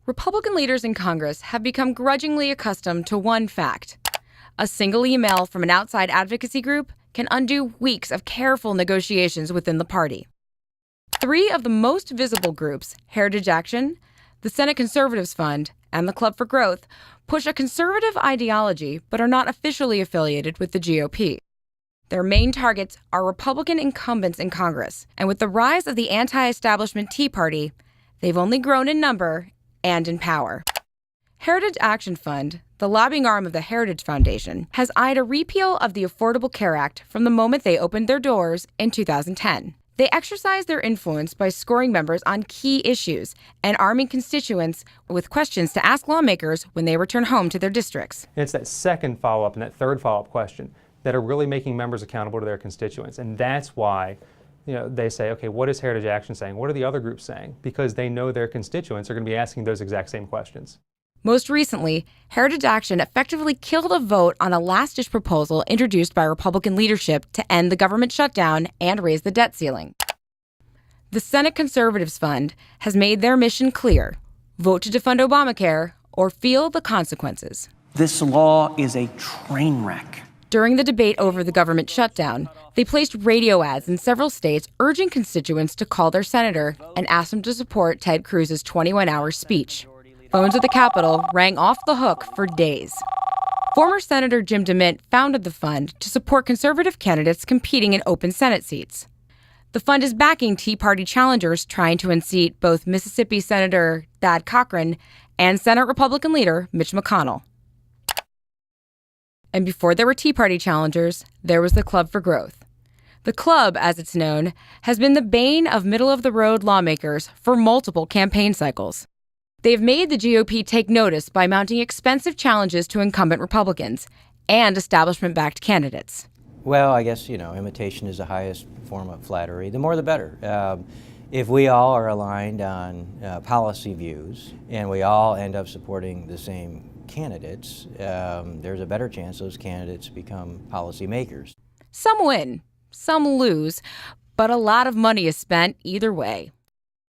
Republican leaders in Congress have become grudgingly accustomed to one fact. A single email from an outside advocacy group can undo weeks of careful negotiations within the party. Three of the most visible groups, Heritage Action, the Senate Conservatives Fund, and the Club for Growth, push a conservative ideology but are not officially affiliated with the GOP. Their main targets are Republican incumbents in Congress, and with the rise of the anti-establishment Tea Party, they've only grown in number and in power. Heritage Action Fund, the lobbying arm of the Heritage Foundation, has eyed a repeal of the Affordable Care Act from the moment they opened their doors in 2010. They exercise their influence by scoring members on key issues and arming constituents with questions to ask lawmakers when they return home to their districts. And it's that second follow-up and that third follow-up question that are really making members accountable to their constituents. And that's why they say, okay, what is Heritage Action saying? What are the other groups saying? Because they know their constituents are going to be asking those exact same questions. Most recently, Heritage Action effectively killed a vote on a last-ditch proposal introduced by Republican leadership to end the government shutdown and raise the debt ceiling. The Senate Conservatives Fund has made their mission clear: vote to defund Obamacare or feel the consequences. This law is a train wreck. During the debate over the government shutdown, they placed radio ads in several states urging constituents to call their senator and ask them to support Ted Cruz's 21-hour speech. Phones at the Capitol rang off the hook for days. Former Senator Jim DeMint founded the fund to support conservative candidates competing in open Senate seats. The fund is backing Tea Party challengers trying to unseat both Mississippi Senator Thad Cochran and Senate Republican leader Mitch McConnell. And before there were Tea Party challengers, there was the Club for Growth. The club, as it's known, has been the bane of middle-of-the-road lawmakers for multiple campaign cycles. They've made the GOP take notice by mounting expensive challenges to incumbent Republicans and establishment-backed candidates. Well, I guess, imitation is the highest form of flattery. The more the better. If we all are aligned on policy views and we all end up supporting the same candidates, there's a better chance those candidates become policy makers. Some win, some lose, but a lot of money is spent either way.